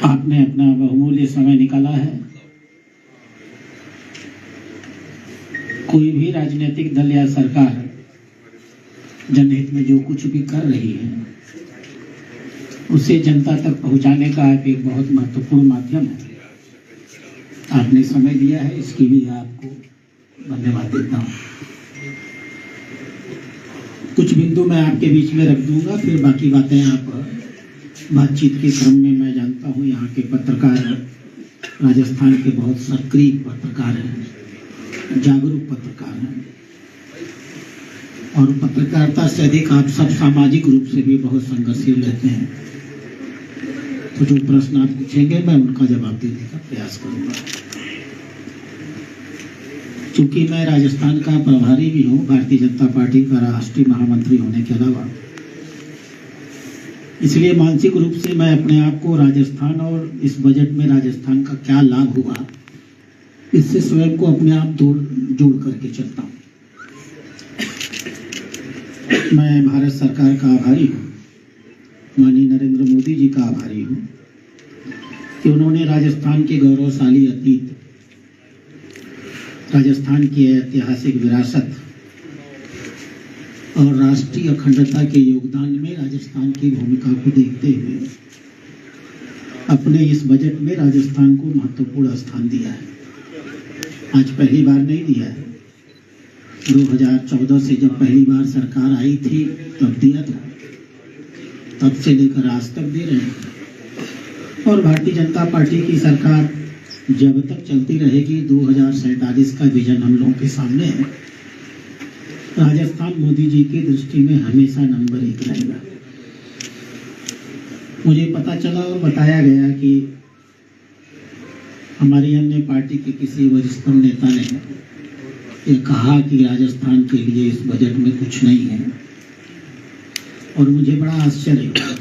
आपने अपना बहुमूल्य समय निकाला है। कोई भी राजनीतिक दल या सरकार जनहित में जो कुछ भी कर रही है उसे जनता तक पहुंचाने का आप एक बहुत महत्वपूर्ण माध्यम है। आपने समय दिया है, इसके लिए आपको धन्यवाद देता हूँ। कुछ बिंदु मैं आपके बीच में रख दूंगा, फिर बाकी बातें आप बातचीत के क्रम में। मैं जानता हूँ यहाँ के पत्रकार राजस्थान के बहुत सक्रिय पत्रकार हैं, जागरूक पत्रकार हैं, और पत्रकारिता से अधिक आप सब सामाजिक रूप से भी बहुत संघर्षशील रहते हैं। तो जो प्रश्न आप पूछेंगे मैं उनका जवाब देने का प्रयास करूंगा। चूंकि मैं राजस्थान का प्रभारी भी हूँ, भारतीय जनता पार्टी का राष्ट्रीय महामंत्री होने के अलावा, इसलिए मानसिक रूप से मैं अपने आप को राजस्थान और इस बजट में राजस्थान का क्या लाभ हुआ, इससे स्वयं को अपने आप जोड़ करके चलता हूँ। मैं भारत सरकार का आभारी हूँ, माननीय नरेंद्र मोदी जी का आभारी हूँ कि उन्होंने राजस्थान के गौरवशाली अतीत, राजस्थान की ऐतिहासिक विरासत और राष्ट्रीय अखंडता के योगदान में राजस्थान की भूमिका को देखते हुए अपने इस बजट में राजस्थान को महत्वपूर्ण स्थान दिया है। आज पहली बार नहीं दिया है, 2014 से जब पहली बार सरकार आई थी तब दिया था, तब से लेकर आज तक दे रहे हैं। और भारतीय जनता पार्टी की सरकार जब तक चलती रहेगी, 2047 का विजन हम लोगों के सामने है। राजस्थान मोदी जी की दृष्टि में हमेशा नंबर 1 रहेगा। मुझे पता चला और बताया गया कि हमारी अन्य पार्टी के किसी वरिष्ठ नेता ने ये कहा कि राजस्थान के लिए इस बजट में कुछ नहीं है, और मुझे बड़ा आश्चर्य हुआ।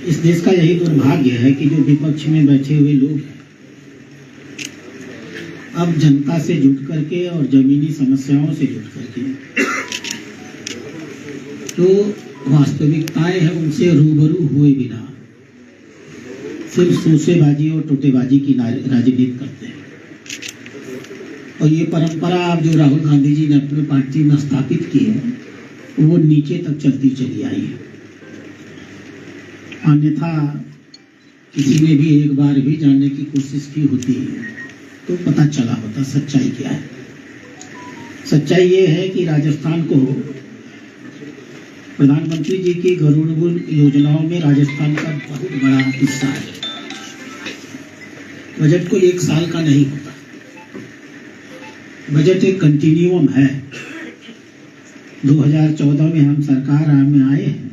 इस देश का यही दुर्भाग्य है कि जो विपक्ष में बैठे हुए लोग हैं, अब जनता से जुट करके और जमीनी समस्याओं से जुट करके जो वास्तविकताएं हैं उनसे रूबरू हुए बिना सिर्फ सोसेबाजी और टोटेबाजी की राजनीति करते हैं। और ये परंपरा आप जो राहुल गांधी जी ने अपनी पार्टी में स्थापित की है, वो नीचे तक चलती चली आई है। अन्यथा किसी ने भी एक बार भी जानने की कोशिश की होती है तो पता चला होता सच्चाई क्या है। सच्चाई ये है कि राजस्थान को प्रधानमंत्री जी की गरुड़ योजनाओं में राजस्थान का बहुत बड़ा हिस्सा है। बजट को 1 साल का नहीं होता, बजट एक कंटिन्यूम है। 2014 में हम सरकार में आए हैं,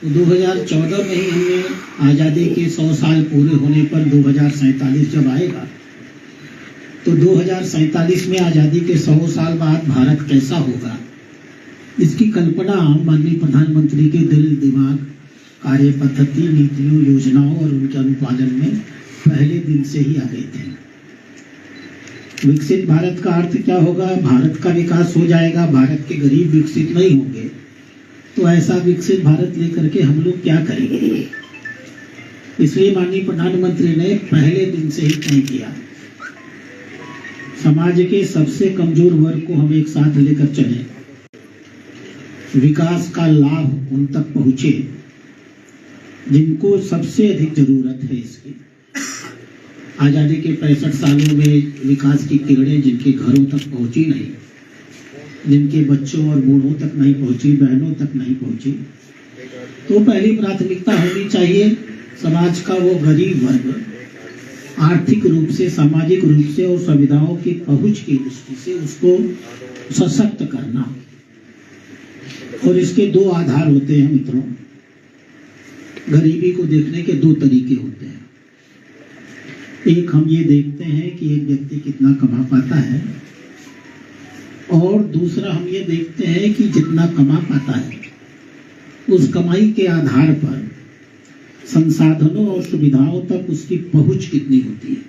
तो 2014 में ही हमने आज़ादी के 100 साल पूरे होने पर 2047 जब आएगा तो 2047 में आज़ादी के 100 साल बाद भारत कैसा होगा, इसकी कल्पना माननीय प्रधानमंत्री के दिल दिमाग, कार्य पद्धति, नीतियों, योजनाओं और उनके अनुपालन में पहले दिन से ही आ गए थे। विकसित भारत का अर्थ क्या होगा? भारत का विकास हो जाएगा, भारत के गरीब विकसित नहीं होंगे, तो ऐसा विकसित भारत लेकर के हम लोग क्या करेंगे? इसलिए माननीय प्रधानमंत्री ने पहले दिन से ही तय किया, समाज के सबसे कमजोर वर्ग को हम एक साथ लेकर चलें, विकास का लाभ उन तक पहुंचे जिनको सबसे अधिक जरूरत है इसकी। आजादी के 65 सालों में विकास की किरणें जिनके घरों तक पहुंची नहीं, जिनके बच्चों और बूढ़ों तक नहीं पहुंची, बहनों तक नहीं पहुंची, तो पहली प्राथमिकता होनी चाहिए समाज का वो गरीब वर्ग, आर्थिक रूप से, सामाजिक रूप से और सुविधाओं की पहुंच की दृष्टि से उसको सशक्त करना। और इसके 2 आधार होते हैं मित्रों। गरीबी को देखने के 2 तरीके होते हैं। एक, हम ये देखते हैं कि एक व्यक्ति कितना कमा पाता है, और दूसरा हम ये देखते हैं कि जितना कमा पाता है उस कमाई के आधार पर संसाधनों और सुविधाओं तक उसकी पहुंच कितनी होती है।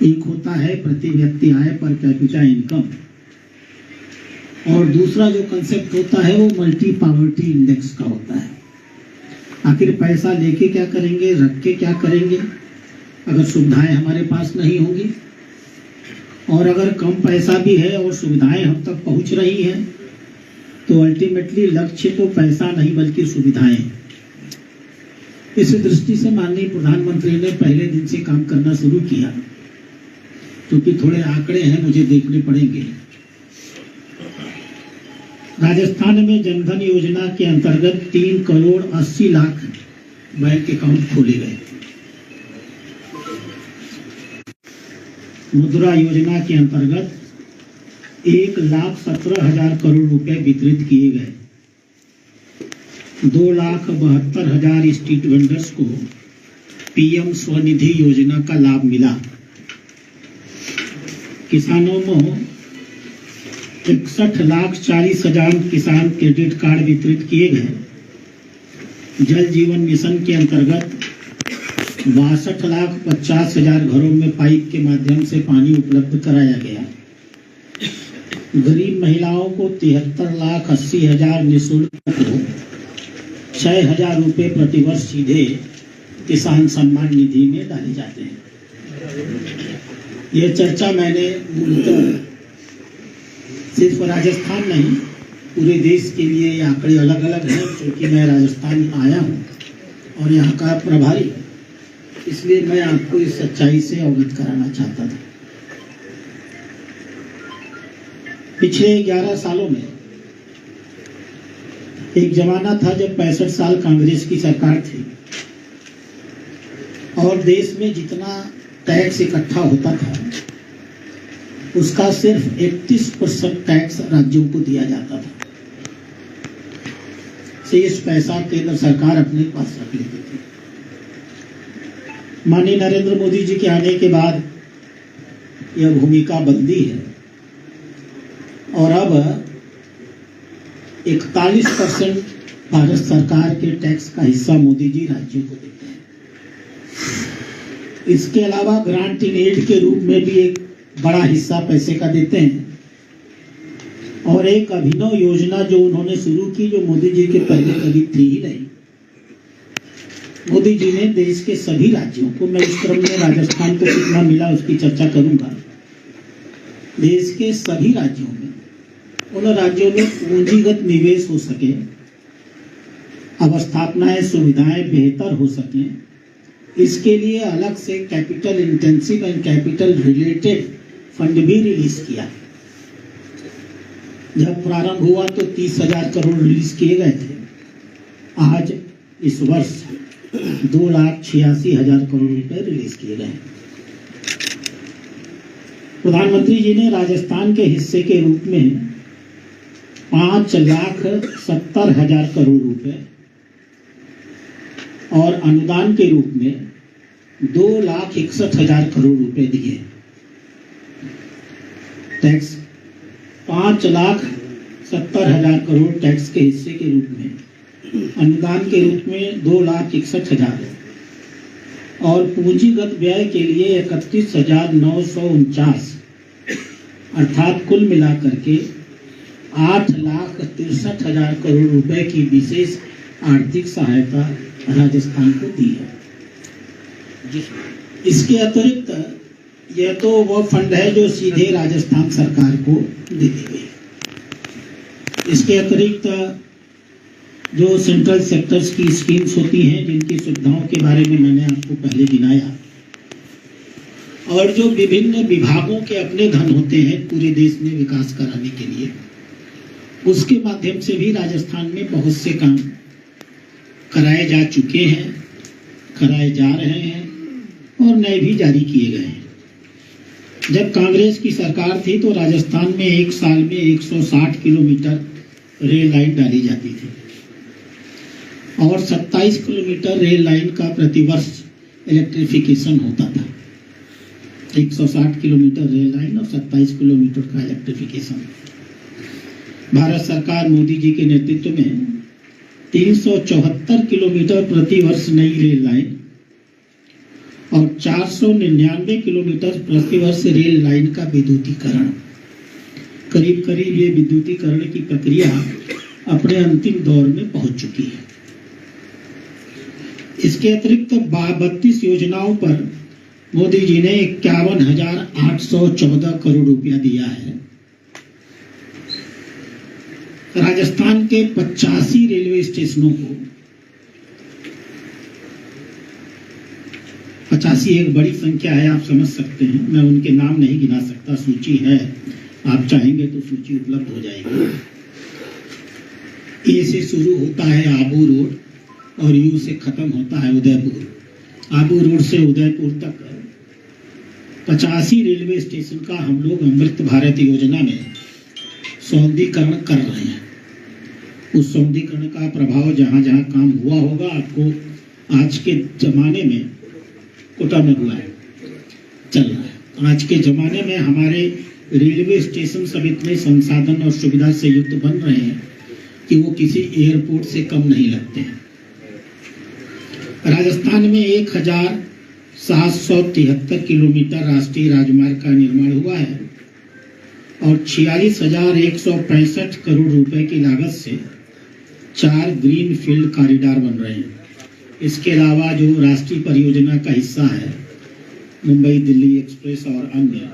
एक होता है प्रति व्यक्ति आय पर कैपिटा इनकम, और दूसरा जो कंसेप्ट होता है वो मल्टी पॉवर्टी इंडेक्स का होता है। आखिर पैसा लेके क्या करेंगे, रख के क्या करेंगे अगर सुविधाएं हमारे पास नहीं होंगी। और अगर कम पैसा भी है और सुविधाएं हम तक पहुंच रही हैं तो अल्टीमेटली लक्ष्य तो पैसा नहीं बल्कि सुविधाएं। इस दृष्टि से माननीय प्रधानमंत्री ने पहले दिन से काम करना शुरू किया, क्योंकि थोड़े आंकड़े हैं मुझे देखने पड़ेंगे। राजस्थान में जनधन योजना के अंतर्गत 3 करोड़ 80 लाख बैंक अकाउंट खोले गए। मुद्रा योजना के अंतर्गत 1,17,000 करोड़ रुपए वितरित किए गए। 2,72,000 स्ट्रीट वेंडर्स को पीएम स्वनिधि योजना का लाभ मिला। किसानों में 61,40,000 किसान क्रेडिट कार्ड वितरित किए गए। जल जीवन मिशन के अंतर्गत 62,50,000 घरों में पाइप के माध्यम से पानी उपलब्ध कराया गया। गरीब महिलाओं को 73,80,000 निःशुल्क को 6,000 रुपये प्रतिवर्ष सीधे किसान सम्मान निधि में डाले जाते हैं। यह चर्चा मैंने मूलतः सिर्फ राजस्थान नहीं पूरे देश के लिए, ये आंकड़े अलग अलग हैं क्योंकि मैं राजस्थान आया हूँ और यहाँ का प्रभारी, इसलिए मैं आपको इस सच्चाई से अवगत कराना चाहता था। पिछले 11 सालों में एक जमाना था जब 65 साल कांग्रेस की सरकार थी और देश में जितना टैक्स इकट्ठा होता था उसका सिर्फ 31% टैक्स राज्यों को दिया जाता था। शेष पैसा केंद्र सरकार अपने पास रख लेती थी। माननीय नरेंद्र मोदी जी के आने के बाद यह भूमिका बदली है और अब 41% भारत सरकार के टैक्स का हिस्सा मोदी जी राज्यों को देते हैं। इसके अलावा ग्रांट इन एड के रूप में भी एक बड़ा हिस्सा पैसे का देते हैं। और एक अभिनव योजना जो उन्होंने शुरू की, जो मोदी जी के पहले कभी थी ही नहीं, मोदी जी ने देश के सभी राज्यों को, मैं इस क्रम में राजस्थान को कितना मिला उसकी चर्चा करूंगा, देश के सभी राज्यों में, उन राज्यों में पूंजीगत निवेश हो सके, अवस्थापनाएं सुविधाएं बेहतर हो सके, इसके लिए अलग से capital intensive and capital related fund भी रिलीज किया। जब प्रारंभ हुआ तो 30,000 करोड़ रिलीज किए गए थे। आज इस वर्ष 2,86,000 करोड़ रुपए रिलीज किए गए। प्रधानमंत्री जी ने राजस्थान के हिस्से के रूप में 5,70,000 करोड़ रुपए और अनुदान के रूप में 2,61,000 करोड़ रुपए दिए। टैक्स 5,70,000 करोड़ टैक्स के हिस्से के रूप में, अनुदान के रूप में 2,61,000 और पूंजीगत व्यय के लिए 31,949, अर्थात कुल मिलाकर के 8,63,000 करोड़ रुपए की विशेष आर्थिक सहायता राजस्थान को दी है। इसके अतिरिक्त यह तो वह फंड है जो सीधे राजस्थान सरकार को दे दी गई। इसके अतिरिक्त जो सेंट्रल सेक्टर्स की स्कीम्स होती हैं, जिनकी सुविधाओं के बारे में मैंने आपको पहले गिनाया, और जो विभिन्न विभागों के अपने धन होते हैं पूरे देश में विकास कराने के लिए, उसके माध्यम से भी राजस्थान में बहुत से काम कराए जा चुके हैं, कराए जा रहे हैं और नए भी जारी किए गए हैं। जब कांग्रेस की सरकार थी तो राजस्थान में एक साल में 160 किलोमीटर रेल लाइन डाली जाती थी और 27 किलोमीटर रेल लाइन का प्रतिवर्ष इलेक्ट्रिफिकेशन होता था। 160 किलोमीटर रेल लाइन और 27 किलोमीटर का इलेक्ट्रिफिकेशन। भारत सरकार मोदी जी के नेतृत्व में 374 किलोमीटर प्रतिवर्ष नई रेल लाइन और 499 किलोमीटर प्रतिवर्ष रेल लाइन का विद्युतीकरण। करीब करीब ये विद्युतीकरण की प्रक्रिया अपने अंतिम दौर में पहुंच चुकी है। इसके अतिरिक्त 32 योजनाओं पर मोदी जी ने 51,814 करोड़ रुपया दिया है। राजस्थान के 85 रेलवे स्टेशनों को, 85 एक बड़ी संख्या है, आप समझ सकते हैं, मैं उनके नाम नहीं गिना सकता, सूची है, आप चाहेंगे तो सूची उपलब्ध हो जाएगी। ए से शुरू होता है आबू रोड और यू से खत्म होता है उदयपुर। आबू रोड से उदयपुर तक 85 रेलवे स्टेशन का हम लोग अमृत भारत योजना में सौंदर्यीकरण कर रहे हैं। उस सौंदर्यीकरण का प्रभाव जहां जहां काम हुआ होगा, आपको आज के जमाने में कोटा में हुआ है, चल रहा है। आज के जमाने में हमारे रेलवे स्टेशन सब इतने संसाधन और सुविधा से युक्त बन रहे हैं कि वो किसी एयरपोर्ट से कम नहीं लगते हैं। राजस्थान में 1,773 किलोमीटर राष्ट्रीय राजमार्ग का निर्माण हुआ है और 46,165 करोड़ रुपए की लागत से 4 ग्रीन फील्ड कॉरिडोर बन रहे हैं। इसके अलावा जो राष्ट्रीय परियोजना का हिस्सा है, मुंबई दिल्ली एक्सप्रेस और अन्य,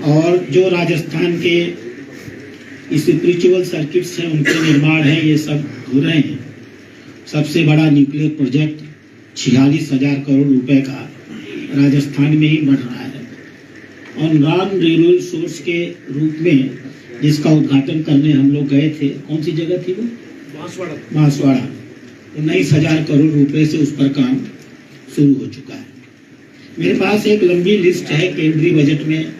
और जो राजस्थान के स्पिरिचुअल सर्किट्स हैं उनके निर्माण है, ये सब हो रहे हैं। सबसे बड़ा न्यूक्लियर प्रोजेक्ट 46,000 करोड़ रुपए का राजस्थान में ही बढ़ रहा है। और नॉन रिन्यूएबल सोर्स के रूप में जिसका उद्घाटन करने हम लोग गए थे, कौन सी जगह थी वो? बांसवाड़ा। 19,000 करोड़ रुपए से उस पर काम शुरू हो चुका है। मेरे पास एक लंबी लिस्ट है केंद्रीय बजट में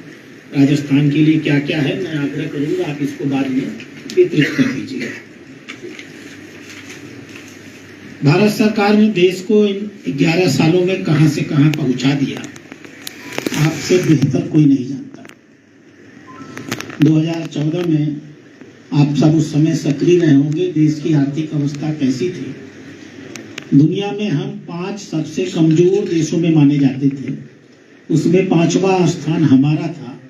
राजस्थान के लिए क्या क्या है, मैं आग्रह करूंगा आप इसको बाद में वितरित कर दीजिएगा। भारत सरकार ने देश को इन 11 सालों में कहां से कहां पहुंचा दिया, आपसे बेहतर कोई नहीं जानता। 2014 में आप सब उस समय सक्रिय रहे होंगे। देश की आर्थिक अवस्था कैसी थी? दुनिया में हम 5 सबसे कमजोर देशों में माने जाते थे, उसमें 5वां स्थान हमारा था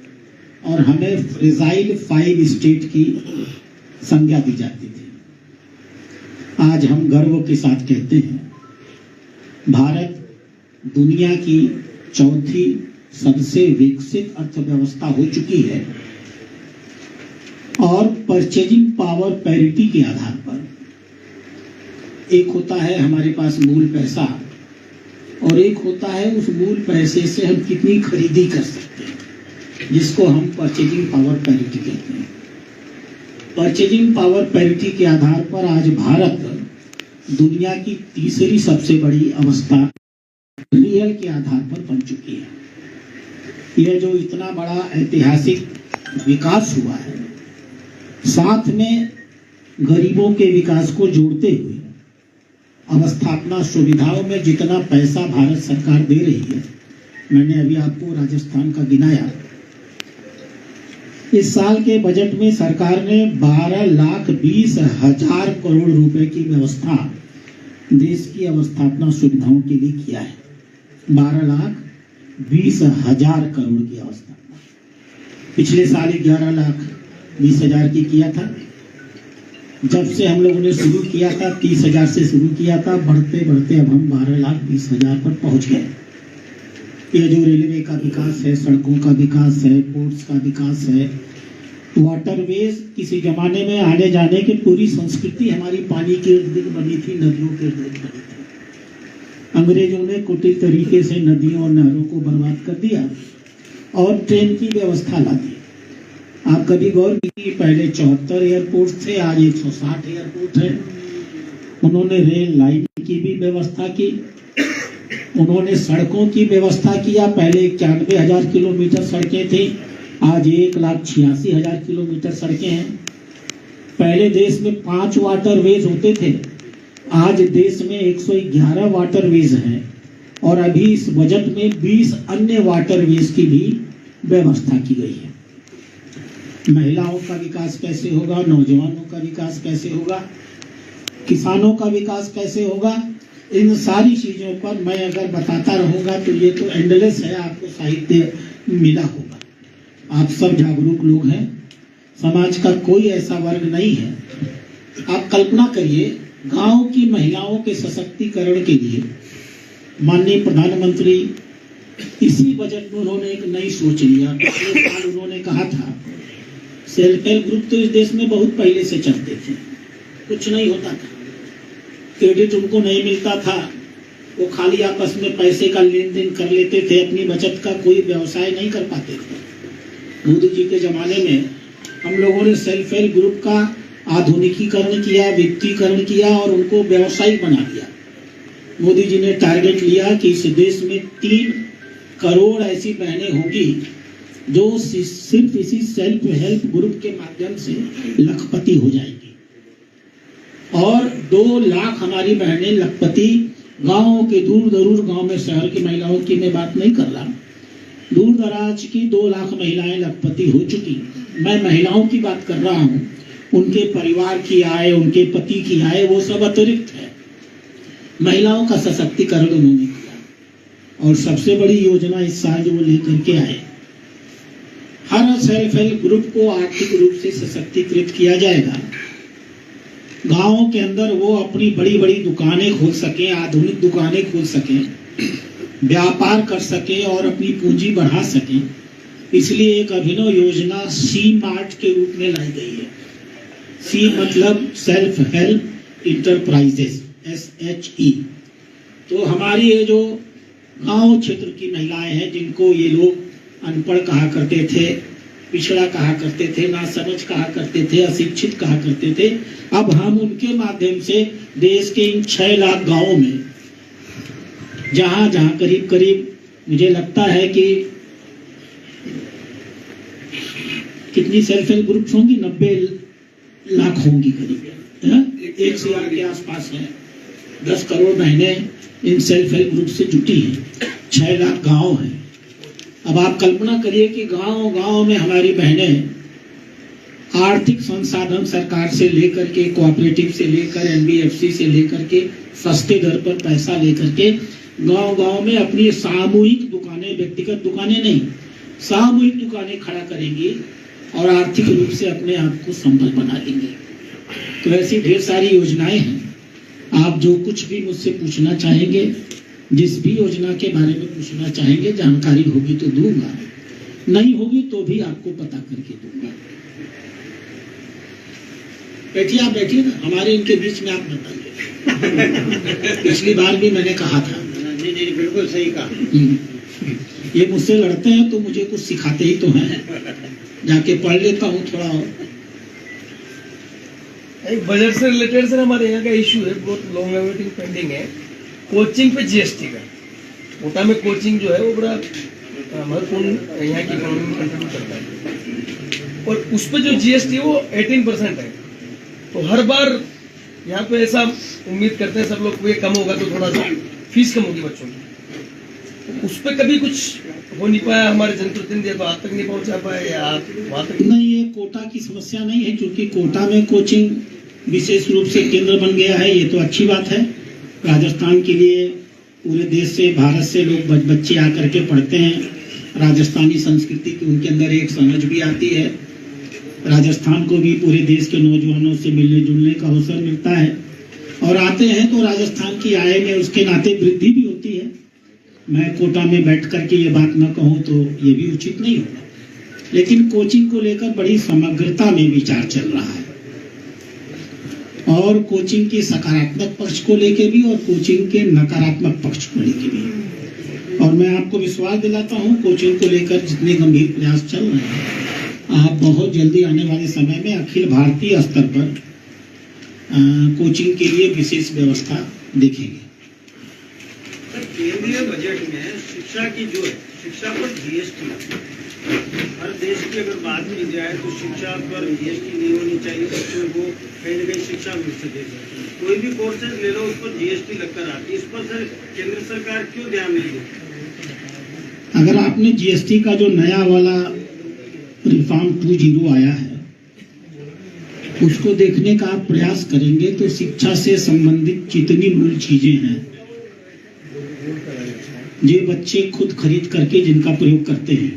और हमें फ्रेजाइल 5 स्टेट की संज्ञा दी जाती थी। आज हम गर्व के साथ कहते हैं भारत दुनिया की 4थी सबसे विकसित अर्थव्यवस्था हो चुकी है और परचेजिंग पावर पैरिटी के आधार पर, एक होता है हमारे पास मूल पैसा और एक होता है उस मूल पैसे से हम कितनी खरीदी कर सकते हैं, जिसको हम परचेजिंग पावर पैरिटी कहते हैं। परचेजिंग पावर पैरिटी के आधार पर आज भारत दुनिया की तीसरी सबसे बड़ी अवस्था रियल के आधार पर बन चुकी है। यह जो इतना बड़ा ऐतिहासिक विकास हुआ है, साथ में गरीबों के विकास को जोड़ते हुए अवस्थापना सुविधाओं में जितना पैसा भारत सरकार दे रही है, मैंने अभी आपको राजस्थान का गिनाया। इस साल के बजट में सरकार ने 12,20,000 करोड़ रुपए की व्यवस्था देश की अवस्थापना सुविधाओं के लिए किया है। 12,20,000 करोड़ की अवस्थापना। पिछले साल 11,20,000 की किया था। जब से हम लोगों ने शुरू किया था 30,000 से शुरू किया था, बढ़ते बढ़ते अब हम 12,20,000 पर पहुंच गए। ये जो रेलवे का विकास है, सड़कों का विकास है, पोर्ट्स का विकास है, वाटरवेज, किसी जमाने में आने जाने की पूरी संस्कृति हमारी पानी के इर्द गिर्द बनी थी, नदियों के इर्द गिर्द बनी थी। अंग्रेजों ने कुटिल तरीके से नदियों और नहरों को बर्बाद कर दिया और ट्रेन की व्यवस्था ला दी। आप कभी गौर कीजिए, पहले 74 एयरपोर्ट थे, आज 160 एयरपोर्ट है। उन्होंने रेल लाइन की भी व्यवस्था की, उन्होंने सड़कों की व्यवस्था किया। पहले 91,000 किलोमीटर सड़कें थी, आज 1,86,000 किलोमीटर सड़कें हैं। पहले देश में 5 वाटरवेज होते थे, आज देश में 111 वाटरवेज हैं और अभी इस बजट में 20 अन्य वाटरवेज की भी व्यवस्था की गई है। महिलाओं का विकास कैसे होगा, नौजवानों का विकास कैसे होगा, किसानों का विकास कैसे होगा, इन सारी चीजों पर मैं अगर बताता रहूंगा तो ये तो एंडलेस है, आपको साहित्य मिला होगा। आप सब जागरूक लोग हैं, समाज का कोई ऐसा वर्ग नहीं है। आप कल्पना करिए, गांव की महिलाओं के सशक्तिकरण के लिए माननीय प्रधानमंत्री इसी बजट में उन्होंने एक नई सोच लिया। पिछले साल उन्होंने कहा था सेल्फ हेल्प ग्रुप तो इस देश में बहुत पहले से चलते थे, कुछ नहीं होता था, क्रेडिट उनको नहीं मिलता था, वो खाली आपस में पैसे का लेन देन कर लेते थे, अपनी बचत का कोई व्यवसाय नहीं कर पाते थे। मोदी जी के जमाने में हम लोगों ने सेल्फ हेल्प ग्रुप का आधुनिकीकरण किया, वित्तीकरण किया और उनको व्यवसायिक बना दिया। मोदी जी ने टारगेट लिया कि इस देश में 3 करोड़ ऐसी बहनें होंगी जो सिर्फ इसी सेल्फ हेल्प ग्रुप के माध्यम से लखपति हो जाएंगी और 2 लाख हमारी बहनें लखपति, गांवों के दूर दरूर गांव में, शहर की महिलाओं की मैं बात नहीं कर रहा, दूर दराज की 2 लाख महिलाएं लखपति हो चुकी। मैं महिलाओं की बात कर रहा हूं, उनके परिवार की आय, उनके पति की आय, वो सब अतिरिक्त है। महिलाओं का सशक्तिकरण उन्होंने किया और सबसे बड़ी योजना इस साल जो वो लेकर के आए, हर सेल्फ हेल्प ग्रुप को आर्थिक रूप से सशक्तिकृत किया जाएगा। गांवों के अंदर वो अपनी बड़ी बड़ी दुकानें खोल सकें, आधुनिक दुकानें खोल सकें, व्यापार कर सकें और अपनी पूंजी बढ़ा सकें। इसलिए एक अभिनव योजना सी मार्ट के रूप में लाई गई है। सी मतलब सेल्फ हेल्प इंटरप्राइजेस, SHE। तो हमारी ये जो गांव क्षेत्र की महिलाएं हैं, जिनको ये लोग अनपढ़ कहा करते थे, पिछड़ा कहा करते थे, नासमझ कहा करते थे, अशिक्षित कहा करते थे, अब हम उनके माध्यम से देश के इन 6 लाख गांवों में जहां जहां करीब करीब मुझे लगता है कि कितनी सेल्फ हेल्प ग्रुप्स होंगी, 90 लाख होंगी करीब, 1 से के आसपास है। 10 करोड़ बहनें इन सेल्फ हेल्प ग्रुप से जुटी हैं, 6 लाख गांव हैं। अब आप कल्पना करिए कि गांव गांव में हमारी बहनें आर्थिक संसाधन सरकार से लेकर के, कोऑपरेटिव से लेकर, NBFC से लेकर के, सस्ते दर पर पैसा लेकर के गांव गांव में अपनी सामूहिक दुकानें, व्यक्तिगत दुकानें नहीं, सामूहिक दुकानें खड़ा करेंगी और आर्थिक रूप से अपने आप को संबल बना लेंगे। तो ऐसी ढेर सारी योजनाएं हैं। आप जो कुछ भी मुझसे पूछना चाहेंगे, जिस भी योजना के बारे में पूछना चाहेंगे, जानकारी होगी तो दूंगा, नहीं होगी तो भी आपको पता करके दूंगा। बैठिए, आप बैठिए ना, हमारे इनके बीच में आप बताइए। पिछली बार भी मैंने कहा था। नहीं, बिल्कुल सही कहा। ये मुझसे लड़ते हैं तो मुझे कुछ सिखाते ही तो हैं, जाके पढ़ लेता हूँ थोड़ा और। एक बजट से रिलेटेड सर हमारे यहाँ का इशू है, बहुत लॉन्ग अवेटिंग पेंडिंग है, कोचिंग पे GST का। कोटा में कोचिंग जो है वो बड़ा महत्वपूर्ण यहाँ की इकोनॉमी में कंट्रीब्यूट करता है और उस पर जो GST है वो 18% है। तो हर बार यहाँ पे ऐसा उम्मीद करते हैं सब लोग, ये कम होगा तो थोड़ा सा फीस कम होगी बच्चों की, तो उस पर कभी कुछ हो नहीं पाया, हमारे जनप्रतिनिधि तो आज तक नहीं पहुँचा पाए या वहाँ तक नहीं। ये कोटा की समस्या नहीं है, क्योंकि कोटा में कोचिंग विशेष रूप से केंद्र बन गया है, ये तो अच्छी बात है। राजस्थान के लिए पूरे देश से, भारत से लोग बच्चे आकर के पढ़ते हैं। राजस्थानी संस्कृति की उनके अंदर एक समझ भी आती है, राजस्थान को भी पूरे देश के नौजवानों से मिलने जुलने का अवसर मिलता है और आते हैं तो राजस्थान की आय में उसके नाते वृद्धि भी होती है। मैं कोटा में बैठ करके ये बात न कहूँ तो ये भी उचित नहीं होगा, लेकिन कोचिंग को लेकर बड़ी समग्रता में विचार चल रहा है और कोचिंग के सकारात्मक पक्ष को लेकर भी और कोचिंग के नकारात्मक पक्ष को लेकर भी। और मैं आपको विश्वास दिलाता हूँ, कोचिंग को लेकर जितने गंभीर प्रयास चल रहे हैं, आप बहुत जल्दी आने वाले समय में अखिल भारतीय स्तर पर कोचिंग के लिए विशेष व्यवस्था देखेंगे। केंद्रीय बजट में शिक्षा की जो है, शिक्षा पर GST, हर देश की अगर बात की जाए तो शिक्षा पर GST नहीं होनी चाहिए, बच्चों को कहीं न कहीं शिक्षा मिल सके। कोई भी कोर्सेज ले लो उस पर GST लगकर आती है, इस पर सर केंद्र सरकार क्यों ध्यान नहीं देती? अगर आपने GST का जो नया वाला रिफॉर्म 2.0 आया है उसको देखने का आप प्रयास करेंगे तो शिक्षा से संबंधित जितनी मूल चीजें हैं, ये बच्चे खुद खरीद करके जिनका प्रयोग करते हैं,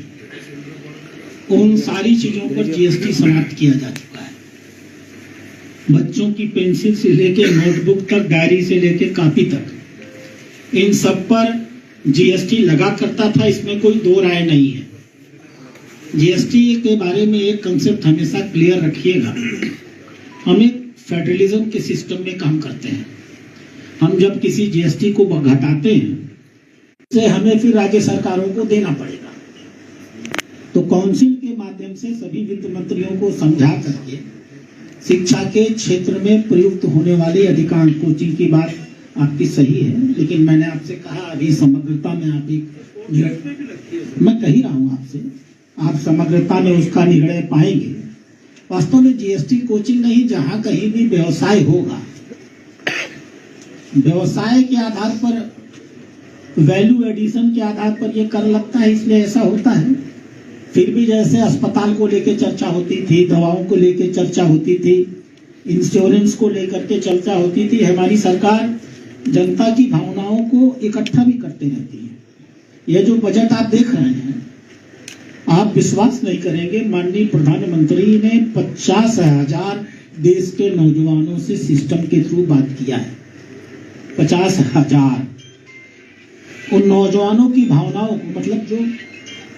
उन सारी चीजों पर GST समाप्त किया जा चुका है। बच्चों की पेंसिल से लेके नोटबुक तक, डायरी से लेके कॉपी तक, इन सब पर जीएसटी लगा करता था, इसमें कोई दो राय नहीं है। जीएसटी के बारे में एक कंसेप्ट हमेशा क्लियर रखिएगा, हम एक फेडरलिज्म के सिस्टम में काम करते हैं। हम जब किसी जीएसटी को घटाते हैं से हमें फिर राज्य सरकारों को देना पड़ेगा, तो काउंसिल के माध्यम से सभी वित्त मंत्रियों को समझा करके शिक्षा के क्षेत्र में प्रयुक्त होने वाली अधिकांश, कोचिंग की बात आपकी सही है, लेकिन मैंने आपसे कहा अभी समग्रता में आप एक, मैं कह ही रहा हूं आपसे, आप समग्रता में उसका निर्णय पाएंगे। वास्तव में जीएसटी कोचिंग नहीं, जहां कहीं भी व्यवसाय होगा, व्यवसाय के आधार पर, वैल्यू एडिशन के आधार पर ये कर लगता है, इसलिए ऐसा होता है। फिर भी जैसे अस्पताल को लेकर चर्चा होती थी, दवाओं को लेकर चर्चा होती थी, इंश्योरेंस को लेकर के चर्चा होती थी, हमारी सरकार जनता की भावनाओं को इकट्ठा भी करते रहती है। यह जो बजट आप देख रहे हैं, आप विश्वास नहीं करेंगे, माननीय प्रधानमंत्री ने 50,000 देश के नौजवानों से सिस्टम के थ्रू बात किया है। 50,000 उन नौजवानों की भावनाओं को, मतलब जो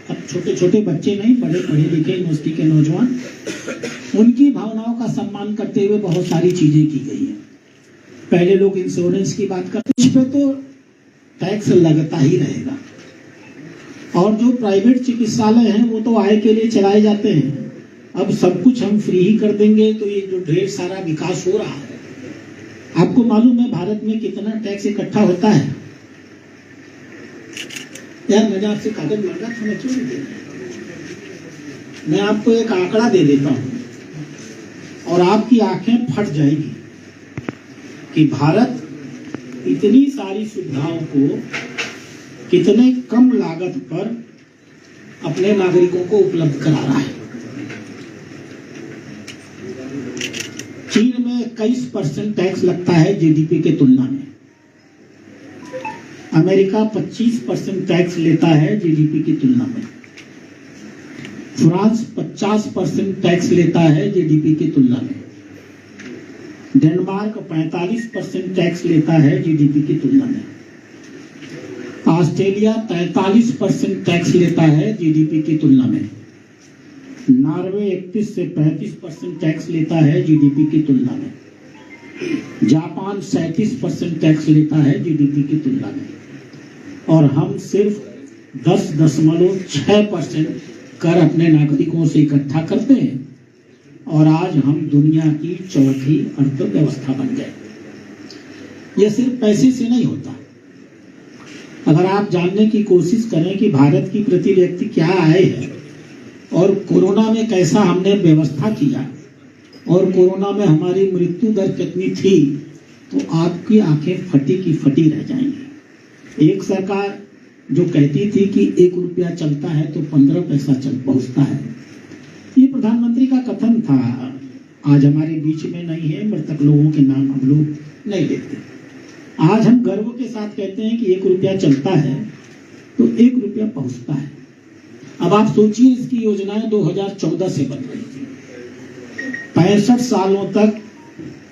अब छोटे छोटे बच्चे नहीं, बड़े पढ़े लिखे यूनिवर्सिटी के नौजवान, उनकी भावनाओं का सम्मान करते हुए बहुत सारी चीजें की गई है। पहले लोग इंश्योरेंस की बात करते, इस पे तो टैक्स लगता ही रहेगा, और जो प्राइवेट चिकित्सालय हैं वो तो आय के लिए चलाए जाते हैं। अब सब कुछ हम फ्री ही कर देंगे तो ये जो ढेर सारा विकास हो रहा है, आपको मालूम है भारत में कितना टैक्स इकट्ठा होता है? यार मैंने आपसे कागज मांगा था, मैं क्यों नहीं दे रहा? मैं आपको एक आंकड़ा दे देता हूं और आपकी आंखें फट जाएगी कि भारत इतनी सारी सुविधाओं को कितने कम लागत पर अपने नागरिकों को उपलब्ध करा रहा है। चीन में 21% टैक्स लगता है जीडीपी के तुलना में, अमेरिका 25% टैक्स लेता है जीडीपी की तुलना में, फ्रांस 50% टैक्स लेता है जीडीपी की तुलना में, डेनमार्क 45% टैक्स लेता है जीडीपी की तुलना में, ऑस्ट्रेलिया 43% टैक्स लेता है जीडीपी की तुलना में, नॉर्वे 31 से 35% टैक्स लेता है जीडीपी की तुलना में, जापान 37% टैक्स लेता है जीडीपी की तुलना में, और हम सिर्फ 10.6% कर अपने नागरिकों से इकट्ठा करते हैं, और आज हम दुनिया की चौथी अर्थव्यवस्था बन गए। यह सिर्फ पैसे से नहीं होता। अगर आप जानने की कोशिश करें कि भारत की प्रति व्यक्ति क्या आय है और कोरोना में कैसा हमने व्यवस्था किया और कोरोना में हमारी मृत्यु दर कितनी थी, तो आपकी आंखें फटी की फटी रह जाएंगी। एक सरकार जो कहती थी कि 1 रुपया चलता है तो 15 पैसा चल पहुंचता है, ये प्रधानमंत्री का कथन था। आज हमारे बीच में नहीं है, मृतक लोगों के नाम हम लोग नहीं लेते। आज हम गर्व के साथ कहते हैं कि 1 रुपया चलता है तो 1 रुपया पहुंचता है। अब आप सोचिए, इसकी योजनाएं 2014 से बन रही थी। 65 सालों तक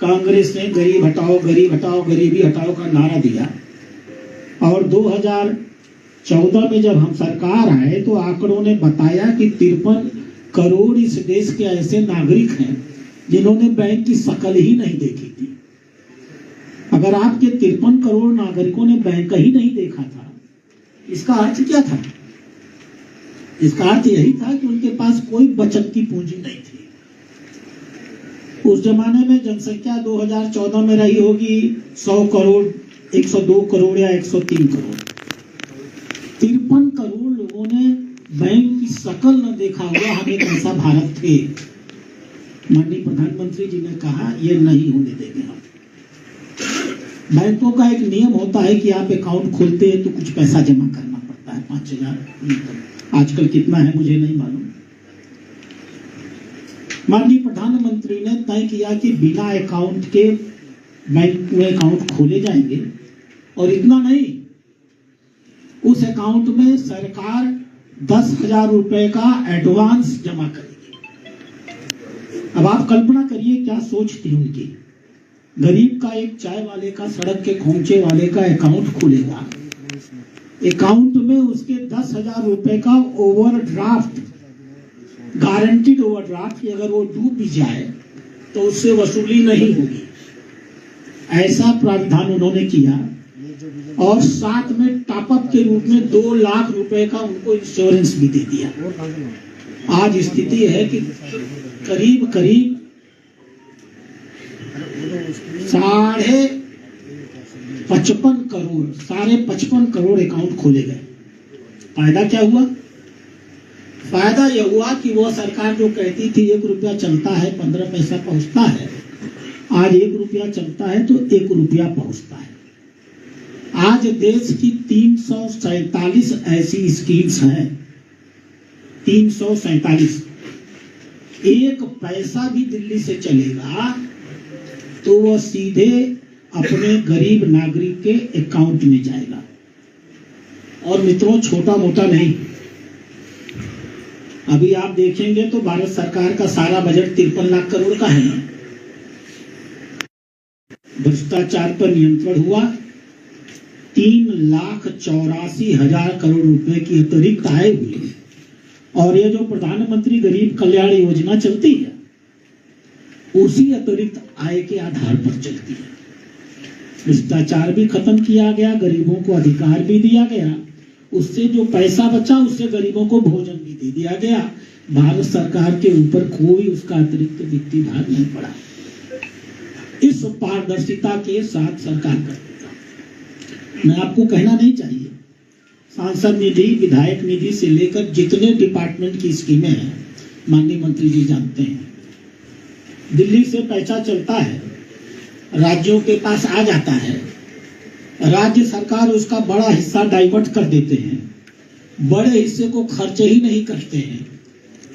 कांग्रेस ने गरीब हटाओ, गरीब हटाओ, गरीबी हटाओ का नारा दिया, और 2014 में जब हम सरकार आए तो आंकड़ों ने बताया कि 53 करोड़ इस देश के ऐसे नागरिक हैं जिन्होंने बैंक की शक्ल ही नहीं देखी थी। अगर आपके 53 करोड़ नागरिकों ने बैंक ही नहीं देखा था, इसका अर्थ क्या था? इसका अर्थ यही था कि उनके पास कोई बचत की पूंजी नहीं थी। उस जमाने में जनसंख्या 2014 में रही होगी 100 करोड़, 102 करोड़ या 103 करोड़। 53 करोड़ लोगों ने बैंक की शक्ल न देखा हुआ हम एक ऐसा भारत थे। माननीय प्रधानमंत्री जी ने कहा यह नहीं होने देंगे हम। बैंकों का एक नियम होता है कि आप अकाउंट खोलते हैं तो कुछ पैसा जमा करना पड़ता है, 5,000, आजकल कितना है मुझे नहीं मालूम। माननीय प्रधानमंत्री ने तय किया कि बिना अकाउंट के बैंक में अकाउंट खोले जाएंगे, और इतना नहीं, उस अकाउंट में सरकार 10,000 रुपए का एडवांस जमा करेगी। अब आप कल्पना करिए क्या सोच थी उनकी। गरीब का, एक चाय वाले का, सड़क के खोमचे वाले का अकाउंट खुलेगा, अकाउंट में उसके 10,000 रुपए का ओवरड्राफ्ट, गारंटीड ओवरड्राफ्ट, कि अगर वो डूब भी जाए तो उससे वसूली नहीं होगी, ऐसा प्रावधान उन्होंने किया। और साथ में टॉपअप के रूप में 2 लाख रुपए का उनको इंश्योरेंस भी दे दिया। आज स्थिति है कि करीब करीब 55 करोड़ अकाउंट खोले गए। फायदा क्या हुआ? फायदा यह हुआ कि वो सरकार जो कहती थी 1 रुपया चलता है 15 पैसा पहुंचता है, आज 1 रुपया चलता है तो 1 रुपया पहुंचता है। आज देश की 347 ऐसी स्कीम्स हैं, 347। 1 पैसा भी दिल्ली से चलेगा तो वह सीधे अपने गरीब नागरिक के अकाउंट में जाएगा। और मित्रों, छोटा मोटा नहीं, अभी आप देखेंगे तो भारत सरकार का सारा बजट 53 लाख करोड़ का है। भ्रष्टाचार पर नियंत्रण हुआ, 3,84,000 करोड़ रुपए की अतिरिक्त आय हुई। और ये जो प्रधानमंत्री गरीब कल्याण योजना चलती है, उसी अतिरिक्त आय के आधार पर चलती है। भ्रष्टाचार भी खत्म किया गया, गरीबों को अधिकार भी दिया गया, उससे जो पैसा बचा उससे गरीबों को भोजन भी दे दिया गया। भारत सरकार के ऊपर कोई उसका अतिरिक्त वित्तीय भार नहीं पड़ा। इस पारदर्शिता के साथ सरकार करती है। मैं आपको कहना नहीं चाहिए, सांसद निधि, विधायक निधि से लेकर जितने डिपार्टमेंट की स्कीमें हैं, माननीय मंत्री जी जानते हैं। दिल्ली से पैसा चलता है, राज्यों के पास आ जाता है, राज्य सरकार उसका बड़ा हिस्सा डाइवर्ट कर देते हैं, बड़े हिस्से को खर्च ही नहीं करते हैं,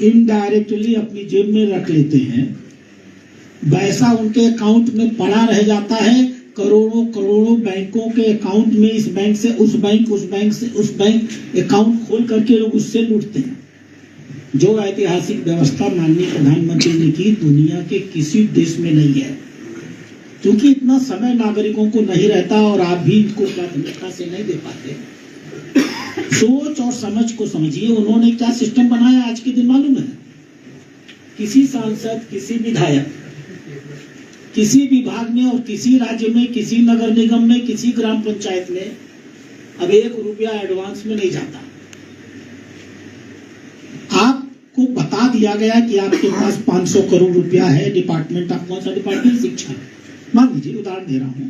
इनडायरेक्टली अपनी जेब में रख लेते हैं। पैसा उनके अकाउंट में पड़ा रह जाता है, करोड़ों करोड़ों बैंकों के अकाउंट में, इस बैंक से उस बैंक, उस बैंक से उस बैंक, अकाउंट खोल करके लोग उससे लूटते हैं। जो ऐतिहासिक व्यवस्था माननीय प्रधानमंत्री ने की, दुनिया के किसी देश में नहीं है। क्योंकि इतना समय नागरिकों को नहीं रहता और आप भी इनको प्राथमिकता से नहीं दे पाते। सोच और समझ को समझिए, उन्होंने क्या सिस्टम बनाया आज के दिन मालूम है? किसी सांसद, किसी विधायक, किसी विभाग में और किसी राज्य में, किसी नगर निगम में, किसी ग्राम पंचायत में अब 1 रुपया एडवांस में नहीं जाता। आपको बता दिया गया कि आपके पास 500 करोड़ रुपया है, डिपार्टमेंट, आप कौन सा डिपार्टमेंट? शिक्षा, मान लीजिए, उदाहरण दे रहा हूं।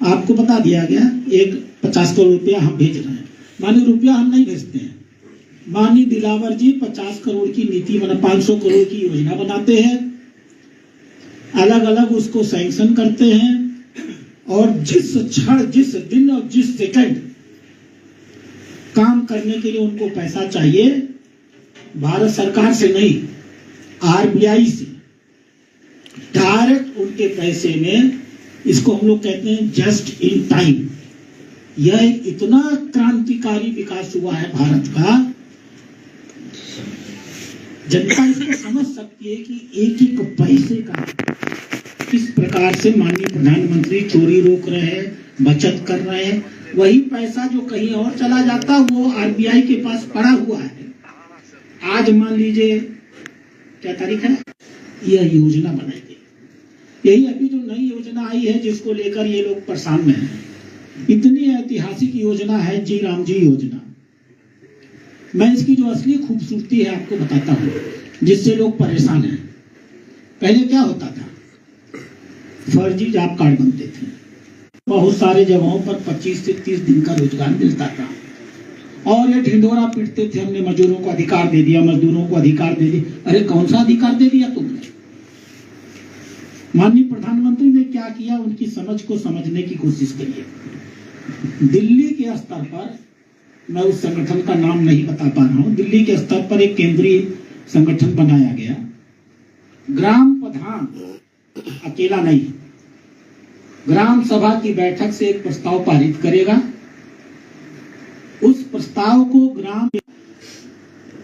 आपको बता दिया गया एक 50 करोड़ रुपया हम भेज रहे हैं। मानी रुपया हम नहीं भेजते हैं, मानी दिलावर जी 50 करोड़ की नीति बना, 500 करोड़ की योजना बनाते हैं, अलग अलग उसको सैंक्शन करते हैं, और जिस क्षण, जिस दिन और जिस सेकंड काम करने के लिए उनको पैसा चाहिए, भारत सरकार से नहीं, आरबीआई से डायरेक्ट उनके पैसे में, इसको हम लोग कहते हैं जस्ट इन टाइम। यह इतना क्रांतिकारी विकास हुआ है भारत का, जनता इसको समझ सकती है कि एक एक पैसे का किस प्रकार से माननीय प्रधानमंत्री चोरी रोक रहे हैं, बचत कर रहे हैं। वही पैसा जो कहीं और चला जाता वो आरबीआई के पास पड़ा हुआ है। आज मान लीजिए क्या तारीख है, यह योजना बनाई गई। यही अभी जो नई योजना आई है जिसको लेकर ये लोग परेशान में हैं, इतनी ऐतिहासिक योजना है जी राम जी योजना। मैं इसकी जो असली खूबसूरती है आपको बताता हूँ, जिससे लोग परेशान हैं। पहले क्या होता था, फर्जी जॉब कार्ड बनते थे, बहुत सारे जगहों पर 25 से 30 दिन का रोजगार मिलता था, और ये ढिंढोरा पीटते थे, हमने मजदूरों को अधिकार दे दिया, मजदूरों को अधिकार दे दिया। अरे कौन सा अधिकार दे दिया तुमने? माननीय प्रधानमंत्री ने क्या किया, उनकी समझ को समझने की कोशिश करिए। दिल्ली के स्तर पर, मैं उस संगठन का नाम नहीं बता पा रहा हूं, दिल्ली के स्तर पर एक केंद्रीय संगठन बनाया गया। ग्राम प्रधान अकेला नहीं, ग्राम सभा की बैठक से एक प्रस्ताव पारित करेगा, उस प्रस्ताव को ग्राम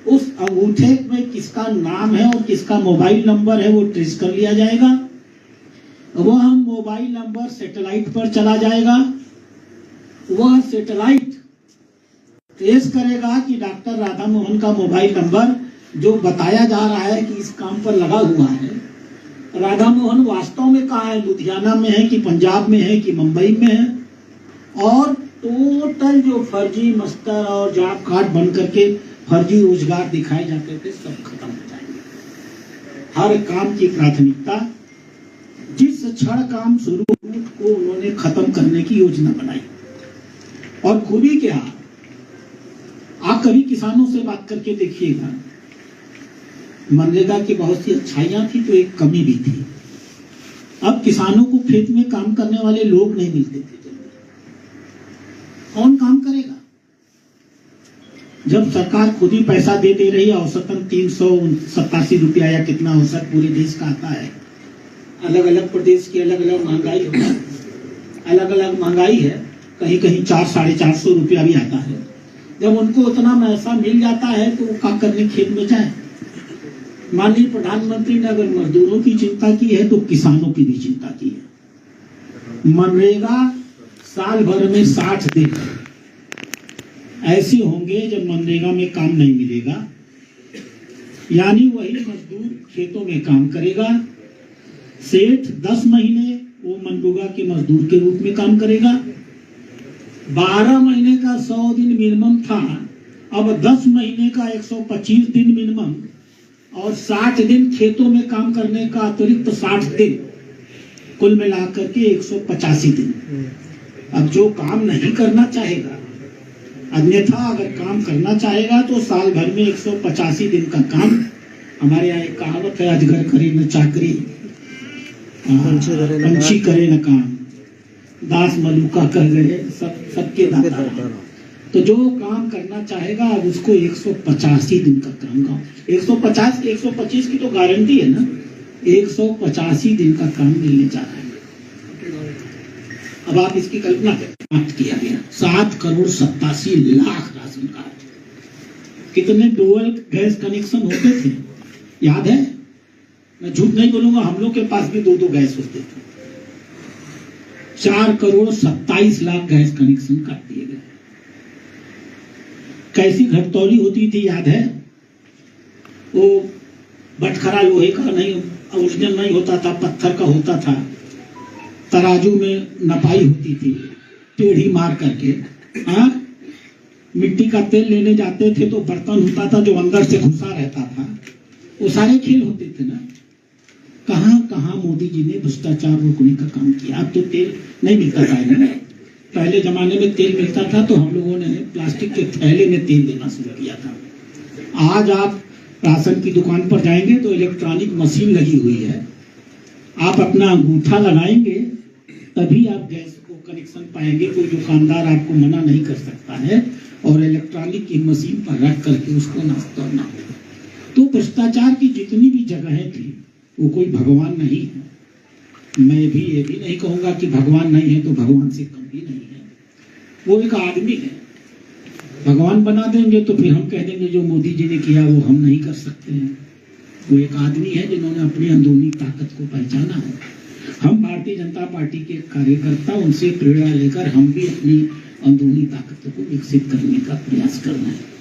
उस अंगूठे में किसका नाम है और किसका मोबाइल नंबर है वो ट्रेस कर लिया जाएगा। वह मोबाइल नंबर सैटेलाइट पर चला जाएगा। वह सैटेलाइट ट्रेस करेगा कि डॉक्टर राधा मोहन का मोबाइल नंबर जो बताया जा रहा है कि इस काम पर लगा हुआ है, राधा मोहन वास्तव में कहाँ है, लुधियाना में है कि पंजाब में है कि मुंबई में है। और टोटल जो फर्जी मस्तर और जॉब कार्ड बन करके फर्जी रोजगार दिखाए जाते थे सब खत्म हो जाएंगे। हर काम की प्राथमिकता, जिस क्षण काम शुरू को उन्होंने खत्म करने की योजना बनाई। और खूबी क्या, आप कभी किसानों से बात करके देखिएगा, मनरेगा की बहुत सी अच्छाइयां थी तो एक कमी भी थी। अब किसानों को खेत में काम करने वाले लोग नहीं मिलते थे। कौन काम करेगा जब सरकार खुद ही पैसा दे रही है? औसतन 387 रुपया या कितना औसत पूरे देश का आता है। अलग अलग प्रदेश की अलग अलग महंगाई है, अलग अलग महंगाई है। कहीं कहीं 400-450 रुपया भी आता है। जब उनको उतना पैसा मिल जाता है तो वो क्या करने खेत में जाए। माननीय प्रधानमंत्री ने अगर मजदूरों की चिंता की है तो किसानों की भी चिंता की है। मनरेगा साल भर में 60 दिन ऐसे होंगे जब मनरेगा में काम नहीं मिलेगा, यानी वही मजदूर खेतों में काम करेगा। सेठ 10 महीने वो मनरेगा के मजदूर के रूप में काम करेगा। 12 महीने का 100 दिन मिनिमम था, अब 10 महीने का 125 दिन मिनिमम और 60 दिन खेतों में काम करने का अतिरिक्त 60 दिन, कुल मिलाकर के 185 दिन। अब जो काम नहीं करना चाहेगा, अन्यथा अगर काम करना चाहेगा तो साल भर में 185 दिन का काम। हमारे यहाँ एक कहावत है, अजगर करे न चाकरी, पंछी करे न काम, दास मलुका कर गए सबके दाता। तो जो काम करना चाहेगा अब उसको 185 दिन का काम का 125 की तो गारंटी है ना, 185 दिन का काम मिलने जा रहा है। अब आप इसकी कल्पना करें, किया गया 7,87,00,000 राशन कार्ड। कितने डुअल गैस कनेक्शन होते थे याद है? मैं झूठ नहीं बोलूंगा, हम लोग के पास भी 2-2 गैस होते थे। 4,27,00,000 गैस कनेक्शन काट दिए गए। कैसी घटतौली होती थी याद है? वो बटखरा लोहे का नहीं, ओरिजिनल नहीं होता था, पत्थर का होता था। तराजू में नपाई होती थी टेढ़ी मार करके। हाँ, मिट्टी का तेल लेने जाते थे तो बर्तन होता था जो अंदर से घुसा रहता था। वो सारे खेल होते थे ना। कहां कहां मोदी जी ने भ्रष्टाचार रोकने का काम किया। अब तो तेल नहीं मिलता था ना, पहले जमाने में तेल मिलता था तो हम लोगों ने प्लास्टिक के थैले में तेल देना शुरू किया था। आज आप राशन की दुकान पर जाएंगे तो इलेक्ट्रॉनिक मशीन लगी हुई है। आप अपना अंगूठा लगाएंगे तभी आप गैस को कनेक्शन पाएंगे। कोई दुकानदार आपको मना नहीं कर सकता है और इलेक्ट्रॉनिक की मशीन पर रख करके उसको नाश्ता करना होगा। तो भ्रष्टाचार की जितनी भी जगहें थी वो कोई भगवान नहीं है। मैं भी ये भी नहीं कहूंगा कि भगवान नहीं है तो भगवान से कम भी नहीं है। वो एक आदमी है। भगवान बना देंगे तो फिर हम कह देंगे जो मोदी जी ने किया वो हम नहीं कर सकते हैं। वो एक आदमी है जिन्होंने अपनी अंदरूनी ताकत को पहचाना है। हम भारतीय जनता पार्टी के कार्यकर्ता, उनसे प्रेरणा लेकर हम भी अपनी अंदरूनी ताकत को विकसित करने का प्रयास कर रहे हैं।